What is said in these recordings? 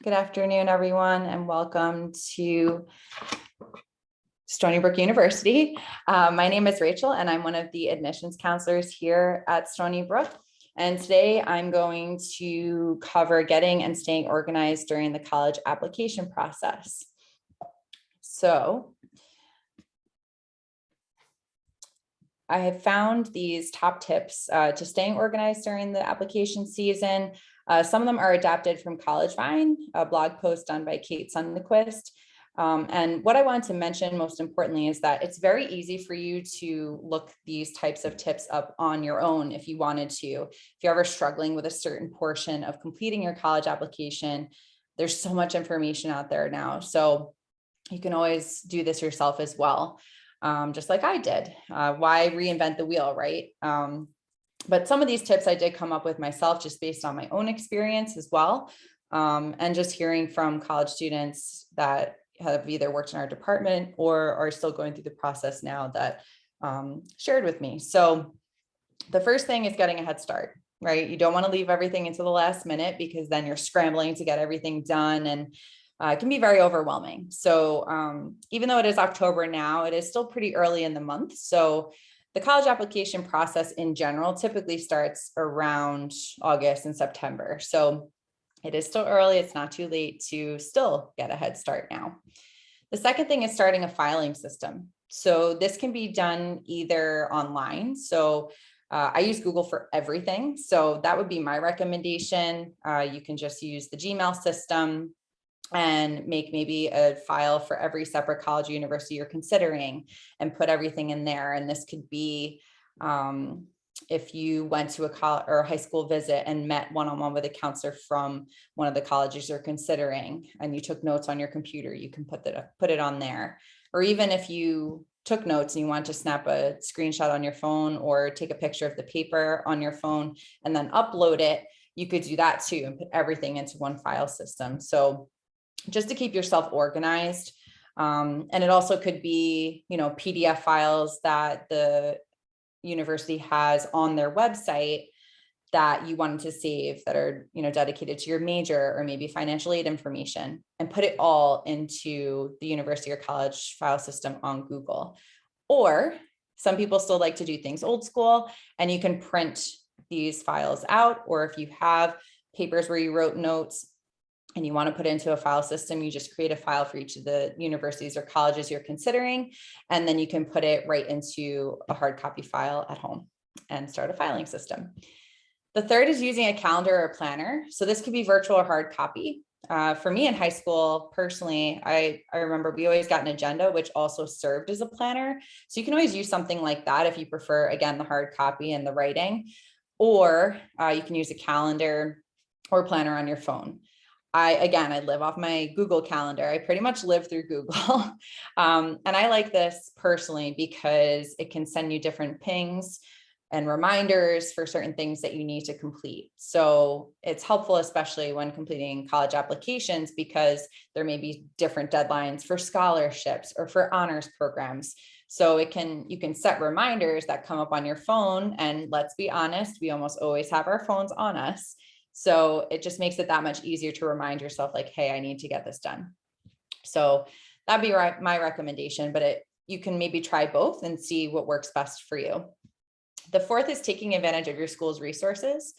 Good afternoon, everyone, and welcome to Stony Brook University. My name is Rachel, and I'm one of the admissions counselors here at Stony Brook. And today I'm going to cover getting and staying organized during the college application process. So I have found these top tips to staying organized during the application season. Some of them are adapted from College Vine, a blog post done by Kate Sundquist. And what I wanted to mention most importantly is that it's very easy for you to look these types of tips up on your own if you wanted to. If you're ever struggling with a certain portion of completing your college application, there's so much information out there now. So you can always do this yourself as well. Just like I did. Why reinvent the wheel, right? But some of these tips I did come up with myself just based on my own experience as well. And just hearing from college students that have either worked in our department or are still going through the process now that shared with me. So the first thing is getting a head start, right? You don't want to leave everything into the last minute because then you're scrambling to get everything done, and it can be very overwhelming. So even though it is October now, it is still pretty early in the month. So the college application process in general typically starts around August and September. So it is still early. It's not too late to still get a head start now. The second thing is starting a filing system. So this can be done either online. So I use Google for everything. So that would be my recommendation. You can just use the Gmail system and make maybe a file for every separate college or university you're considering and put everything in there. And this could be if you went to a college or a high school visit and met one-on-one with a counselor from one of the colleges you're considering, and you took notes on your computer, you can put it on there. Or even if you took notes and you want to snap a screenshot on your phone or take a picture of the paper on your phone and then upload it, you could do that too and put everything into one file system. So just to keep yourself organized. And it also could be, PDF files that the university has on their website that you wanted to save that are, dedicated to your major or maybe financial aid information, and put it all into the university or college file system on Google. Or some people still like to do things old school, and you can print these files out, or if you have papers where you wrote notes and you want to put it into a file system, you just create a file for each of the universities or colleges you're considering, and then you can put it right into a hard copy file at home and start a filing system. The third is using a calendar or planner. So this could be virtual or hard copy. For me in high school, personally, I remember we always got an agenda, which also served as a planner. So you can always use something like that if you prefer, again, the hard copy and the writing, or you can use a calendar or planner on your phone. I live off my Google Calendar. I pretty much live through Google. And I like this personally because it can send you different pings and reminders for certain things that you need to complete. So it's helpful, especially when completing college applications, because there may be different deadlines for scholarships or for honors programs. So you can set reminders that come up on your phone. And let's be honest, we almost always have our phones on us. So it just makes it that much easier to remind yourself like, hey, I need to get this done. So that'd be my recommendation, but you can maybe try both and see what works best for you. The fourth is taking advantage of your school's resources.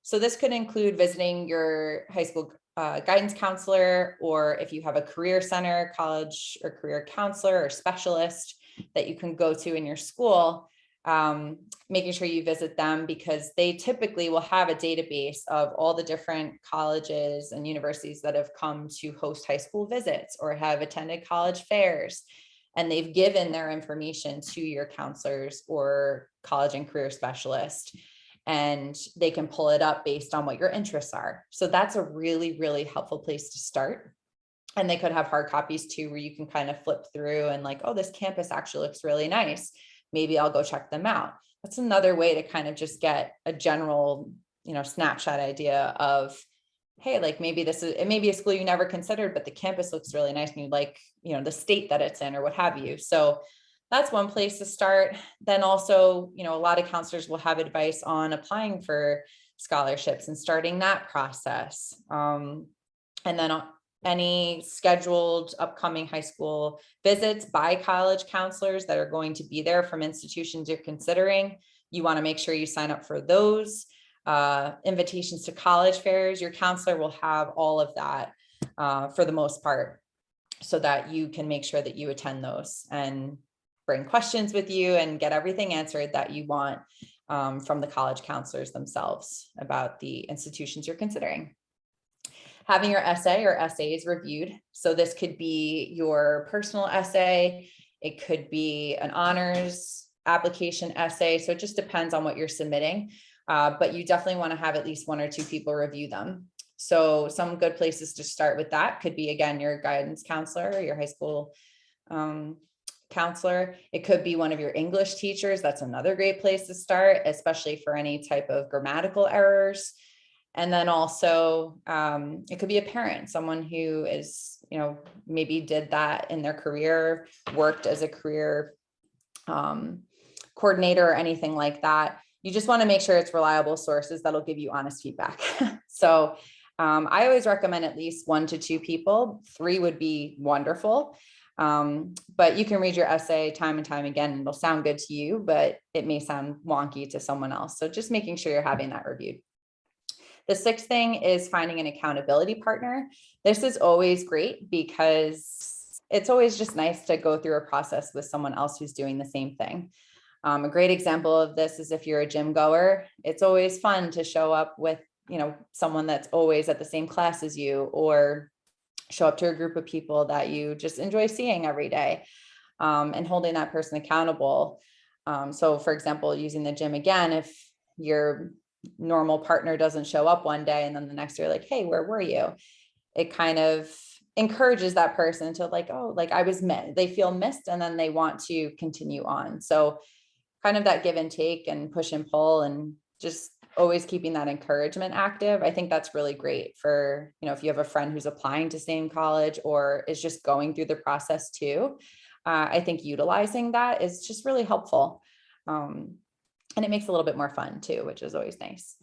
So this could include visiting your high school guidance counselor, or if you have a career center, college or career counselor or specialist that you can go to in your school, making sure you visit them, because they typically will have a database of all the different colleges and universities that have come to host high school visits or have attended college fairs. And they've given their information to your counselors or college and career specialist, and they can pull it up based on what your interests are. So that's a really, really helpful place to start. And they could have hard copies too, where you can kind of flip through and like, oh, this campus actually looks really nice. Maybe I'll go check them out. That's another way to kind of just get a general, snapshot idea of, hey, like maybe it may be a school you never considered, but the campus looks really nice and you like, the state that it's in or what have you. So that's one place to start. Then also, a lot of counselors will have advice on applying for scholarships and starting that process. And then any scheduled upcoming high school visits by college counselors that are going to be there from institutions you're considering. You want to make sure you sign up for those. Invitations to college fairs, your counselor will have all of that for the most part, so that you can make sure that you attend those and bring questions with you and get everything answered that you want from the college counselors themselves about the institutions you're considering. Having your essay or essays reviewed. So this could be your personal essay. It could be an honors application essay. So it just depends on what you're submitting. But you definitely want to have at least 1 or 2 people review them. So some good places to start with that could be, again, your guidance counselor, or your high school counselor. It could be one of your English teachers. That's another great place to start, especially for any type of grammatical errors. And then also it could be a parent, someone who is, maybe did that in their career, worked as a career coordinator or anything like that. You just want to make sure it's reliable sources that'll give you honest feedback. So I always recommend at least 1 to 2 people. 3 would be wonderful. But you can read your essay time and time again, and it'll sound good to you, but it may sound wonky to someone else. So just making sure you're having that reviewed. The 6th thing is finding an accountability partner. This is always great because it's always just nice to go through a process with someone else who's doing the same thing. A great example of this is if you're a gym goer, it's always fun to show up with, someone that's always at the same class as you, or show up to a group of people that you just enjoy seeing every day, and holding that person accountable. So for example, using the gym again, if your normal partner doesn't show up one day and then the next year, like, hey, where were you? It kind of encourages that person to I was missed. They feel missed, and then they want to continue on. So kind of that give and take and push and pull, and just always keeping that encouragement active. I think that's really great for, if you have a friend who's applying to same college or is just going through the process too. I think utilizing that is just really helpful. And it makes it a little bit more fun too, which is always nice.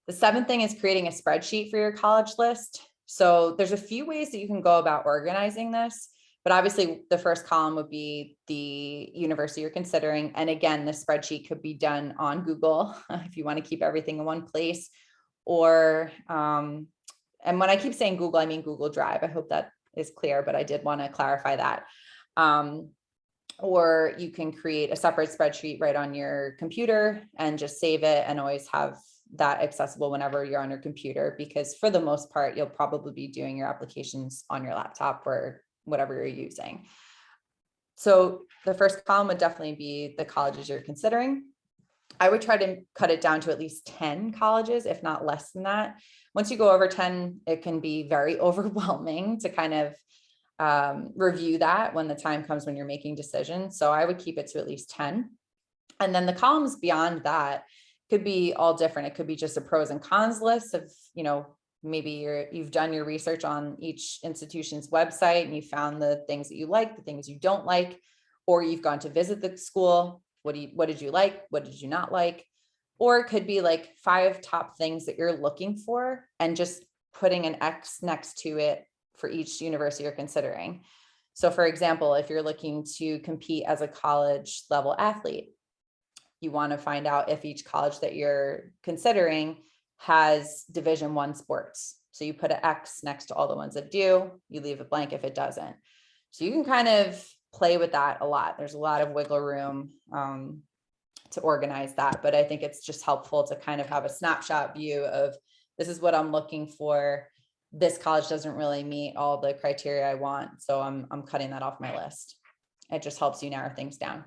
The 7th thing is creating a spreadsheet for your college list. So there's a few ways that you can go about organizing this, but obviously the first column would be the university you're considering. And again, the spreadsheet could be done on Google if you want to keep everything in one place, or, and when I keep saying Google, I mean Google Drive. I hope that is clear, but I did want to clarify that. Or you can create a separate spreadsheet right on your computer and just save it and always have that accessible whenever you're on your computer, because for the most part, you'll probably be doing your applications on your laptop or whatever you're using. So the first column would definitely be the colleges you're considering. I would try to cut it down to at least 10 colleges, if not less than that. Once you go over 10, it can be very overwhelming to kind of review that when the time comes when you're making decisions. So I would keep it to at least 10. And then the columns beyond that could be all different. It could be just a pros and cons list of, maybe you've done your research on each institution's website and you found the things that you like, the things you don't like, or you've gone to visit the school. What did you like? What did you not like? Or it could be like 5 top things that you're looking for and just putting an X next to it for each university you're considering. So for example, if you're looking to compete as a college level athlete, you want to find out if each college that you're considering has Division I sports. So you put an X next to all the ones that do, you leave a blank if it doesn't. So you can kind of play with that a lot. There's a lot of wiggle room to organize that, but I think it's just helpful to kind of have a snapshot view of, this is what I'm looking for. This college doesn't really meet all the criteria I want, so I'm cutting that off my list. It just helps you narrow things down.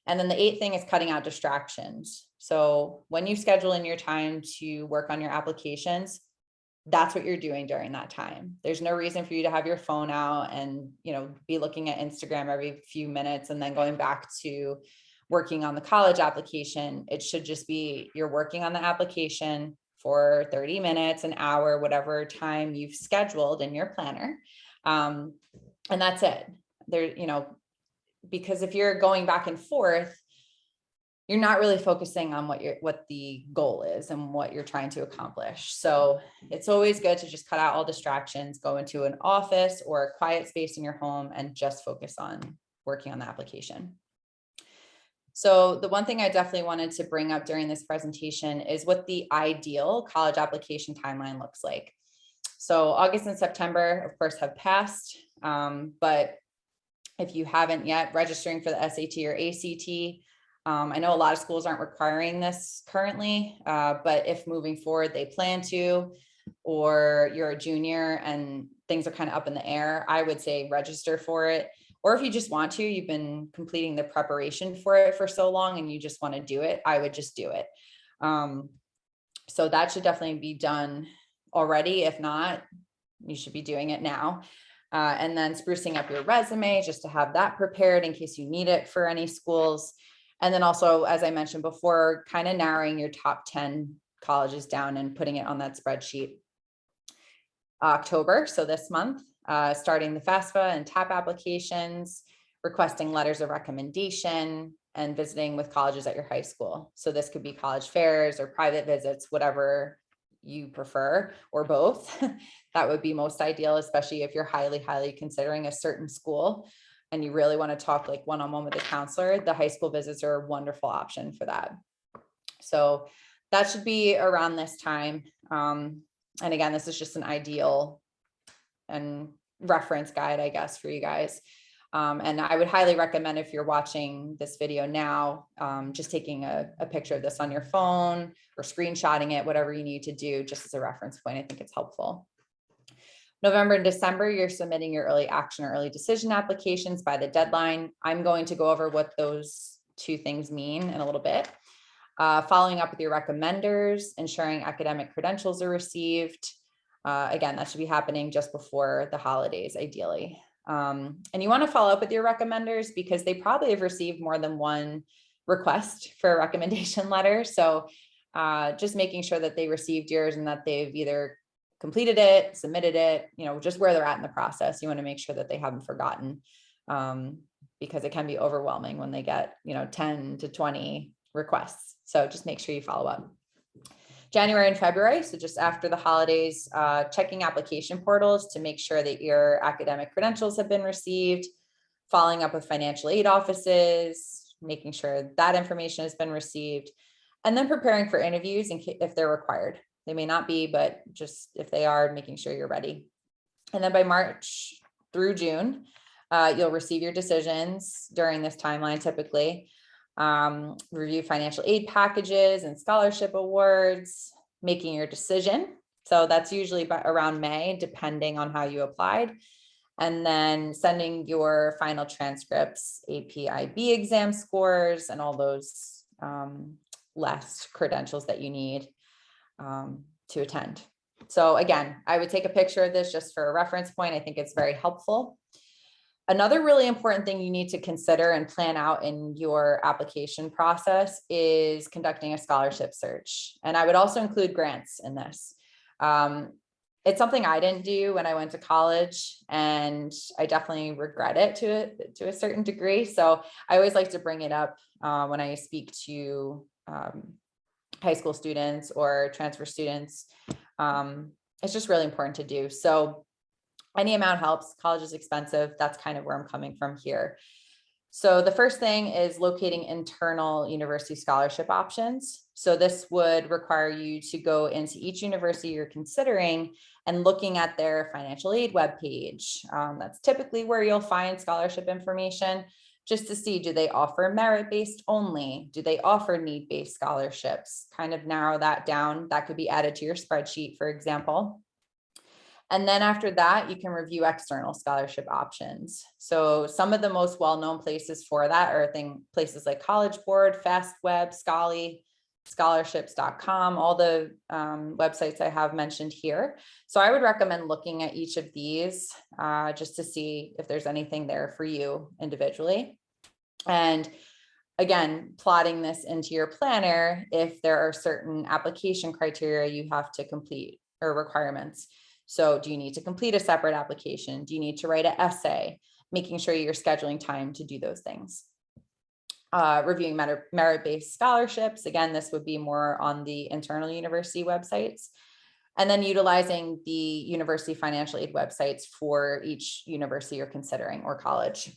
And then the 8th thing is cutting out distractions. So when you schedule in your time to work on your applications, that's what you're doing during that time. There's no reason for you to have your phone out and, be looking at Instagram every few minutes and then going back to working on the college application. It should just be, you're working on the application for 30 minutes, an hour, whatever time you've scheduled in your planner. And that's it. There, because if you're going back and forth, you're not really focusing on what the goal is and what you're trying to accomplish. So it's always good to just cut out all distractions, go into an office or a quiet space in your home and just focus on working on the application. So the one thing I definitely wanted to bring up during this presentation is what the ideal college application timeline looks like. So August and September, of course, have passed, but if you haven't yet, registering for the SAT or ACT, I know a lot of schools aren't requiring this currently, but if moving forward they plan to, or you're a junior and things are kind of up in the air, I would say register for it. Or if you just want to, you've been completing the preparation for it for so long and you just want to do it, I would just do it. So that should definitely be done already. If not, you should be doing it now. And then sprucing up your resume just to have that prepared in case you need it for any schools. And then also, as I mentioned before, kind of narrowing your top 10 colleges down and putting it on that spreadsheet. October, so this month, starting the FAFSA and TAP applications, requesting letters of recommendation, and visiting with colleges at your high school. So this could be college fairs or private visits, whatever you prefer, or both. That would be most ideal, especially if you're highly considering a certain school and you really want to talk like one-on-one with the counselor. The high school visits are a wonderful option for that. So that should be around this time. And again, this is just an ideal and reference guide, I guess, for you guys. And I would highly recommend, if you're watching this video now, just taking a picture of this on your phone or screenshotting it, whatever you need to do, just as a reference point. I think it's helpful. November and December, you're submitting your early action or early decision applications by the deadline. I'm going to go over what those two things mean in a little bit. Following up with your recommenders, ensuring academic credentials are received. Again, that should be happening just before the holidays, ideally. And you want to follow up with your recommenders because they probably have received more than one request for a recommendation letter. So just making sure that they received yours and that they've either completed it, submitted it, just where they're at in the process. You want to make sure that they haven't forgotten, because it can be overwhelming when they get 10 to 20 requests. So just make sure you follow up. January and February, so just after the holidays, checking application portals to make sure that your academic credentials have been received, following up with financial aid offices, making sure that information has been received, and then preparing for interviews if they're required. They may not be, but just if they are, making sure you're ready. And then by March through June, you'll receive your decisions during this timeline typically. Review financial aid packages and scholarship awards, making your decision. So that's usually around May, depending on how you applied. And then sending your final transcripts, APIB exam scores, and all those last credentials that you need to attend. So again, I would take a picture of this just for a reference point. I think it's very helpful. Another really important thing you need to consider and plan out in your application process is conducting a scholarship search. And I would also include grants in this. It's something I didn't do when I went to college, and I definitely regret it to a certain degree. So I always like to bring it up when I speak to high school students or transfer students. It's just really important to do. So any amount helps. College is expensive. That's kind of where I'm coming from here. So the first thing is locating internal university scholarship options. So this would require you to go into each university you're considering and looking at their financial aid webpage. That's typically where you'll find scholarship information, just to see, do they offer merit-based only? Do they offer need-based scholarships? Kind of narrow that down. That could be added to your spreadsheet, for example. And then after that, you can review external scholarship options. So some of the most well-known places for that are places like College Board, FastWeb, Scholly, scholarships.com, all the websites I have mentioned here. So I would recommend looking at each of these just to see if there's anything there for you individually. And again, plotting this into your planner if there are certain application criteria you have to complete or requirements. So do you need to complete a separate application? Do you need to write an essay? Making sure you're scheduling time to do those things. Reviewing merit-based scholarships. Again, this would be more on the internal university websites. And then utilizing the university financial aid websites for each university you're considering or college.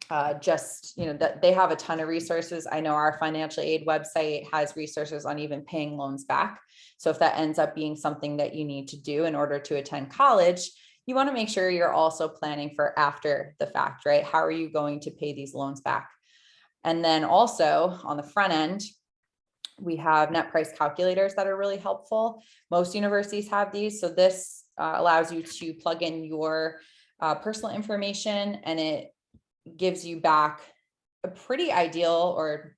That they have a ton of resources. I know our financial aid website has resources on even paying loans back. So if that ends up being something that you need to do in order to attend college, you want to make sure you're also planning for after the fact, right? How are you going to pay these loans back? And then also on the front end, we have net price calculators that are really helpful. Most universities have these. So this allows you to plug in your personal information, and it gives you back a pretty ideal or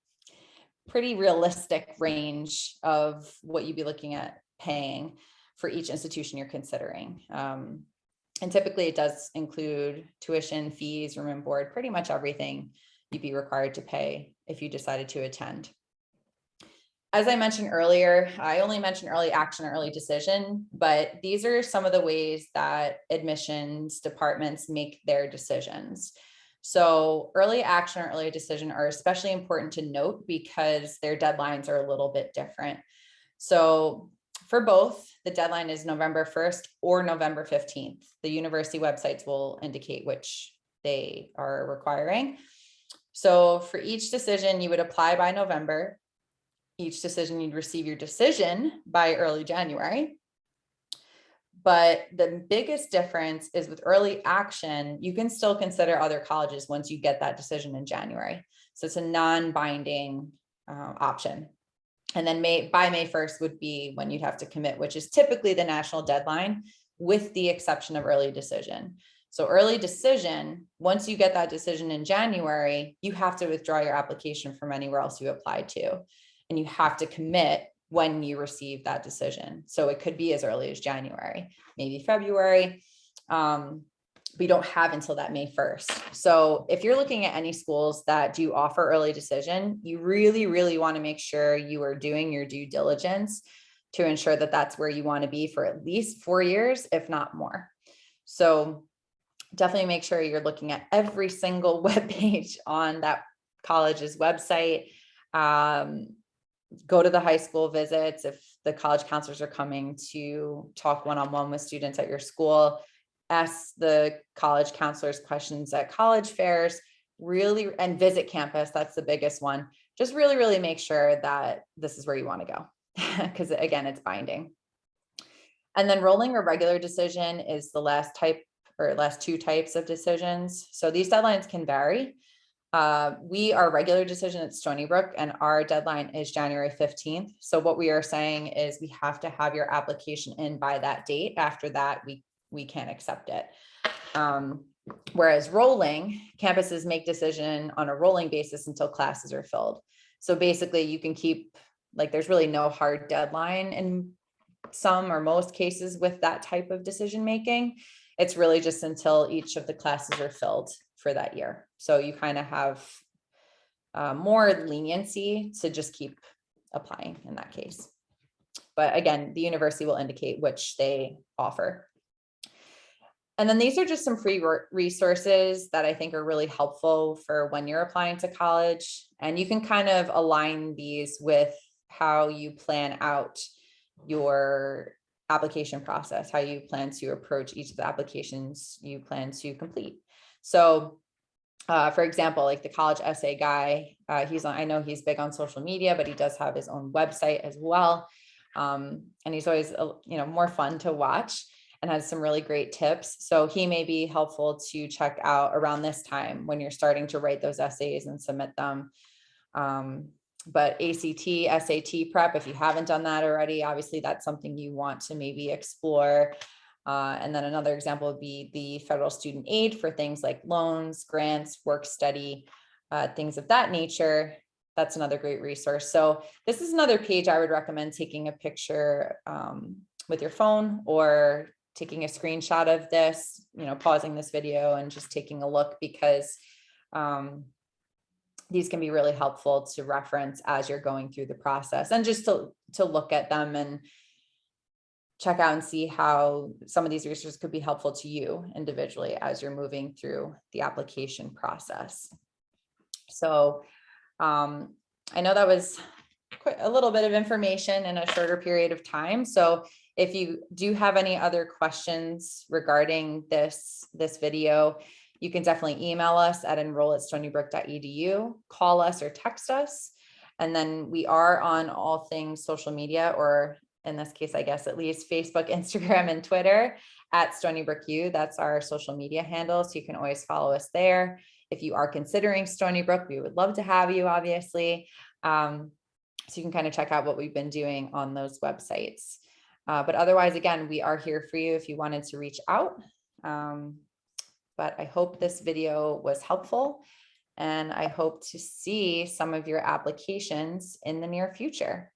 pretty realistic range of what you'd be looking at paying for each institution you're considering. And typically it does include tuition, fees, room and board, pretty much everything you'd be required to pay if you decided to attend. As I mentioned earlier, I only mentioned early action and early decision, but these are some of the ways that admissions departments make their decisions. So early action or early decision are especially important to note because their deadlines are a little bit different. So for both, the deadline is November 1st or November 15th. The university websites will indicate which they are requiring. So for each decision, you would apply by November. Each decision, you'd receive your decision by early January. But the biggest difference is with early action, you can still consider other colleges once you get that decision in January. So it's a non-binding option. And then by May 1st would be when you'd have to commit, which is typically the national deadline, with the exception of early decision. So early decision, once you get that decision in January, you have to withdraw your application from anywhere else you applied to. And you have to commit when you receive that decision. So it could be as early as January, maybe February. But you don't have until that May 1st. So if you're looking at any schools that do offer early decision, you really, really want to make sure you are doing your due diligence to ensure that that's where you want to be for at least 4 years, if not more. So definitely make sure you're looking at every single web page on that college's website. Go to the high school visits if the college counselors are coming to talk one-on-one with students at your school. Ask the college counselors questions at college fairs, really, and visit campus. That's the biggest one. Just really, really make sure that this is where you want to go, because again, it's binding. And then rolling or regular decision is the last type or last two types of decisions. So these deadlines can vary. We are regular decision at Stony Brook, and our deadline is January 15th. So what we are saying is we have to have your application in by that date. After that, we can't accept it. Whereas rolling, campuses make decision on a rolling basis until classes are filled. So basically you can keep, like, there's really no hard deadline in some or most cases with that type of decision making. It's really just until each of the classes are filled for that year. So you kind of have more leniency to just keep applying in that case. But again, the university will indicate which they offer. And then these are just some free resources that I think are really helpful for when you're applying to college. And you can kind of align these with how you plan out your application process, how you plan to approach each of the applications you plan to complete. So for example, like the college essay guy, I know he's big on social media, but he does have his own website as well. And he's always, more fun to watch and has some really great tips. So he may be helpful to check out around this time when you're starting to write those essays and submit them. But ACT, SAT prep, if you haven't done that already, obviously that's something you want to maybe explore. And then another example would be the federal student aid for things like loans, grants, work study, things of that nature. That's another great resource. So this is another page I would recommend taking a picture with your phone or taking a screenshot of this, pausing this video and just taking a look, because these can be really helpful to reference as you're going through the process, and just to look at them and check out and see how some of these resources could be helpful to you individually as you're moving through the application process. So I know that was quite a little bit of information in a shorter period of time. So if you do have any other questions regarding this video, you can definitely email us at enroll@stonybrook.edu, call us or text us. And then we are on all things social media, or in this case, I guess at least Facebook, Instagram, and Twitter at Stony Brook U. That's our social media handle. So you can always follow us there. If you are considering Stony Brook, we would love to have you, obviously. So you can kind of check out what we've been doing on those websites. But otherwise, again, we are here for you if you wanted to reach out. But I hope this video was helpful, and I hope to see some of your applications in the near future.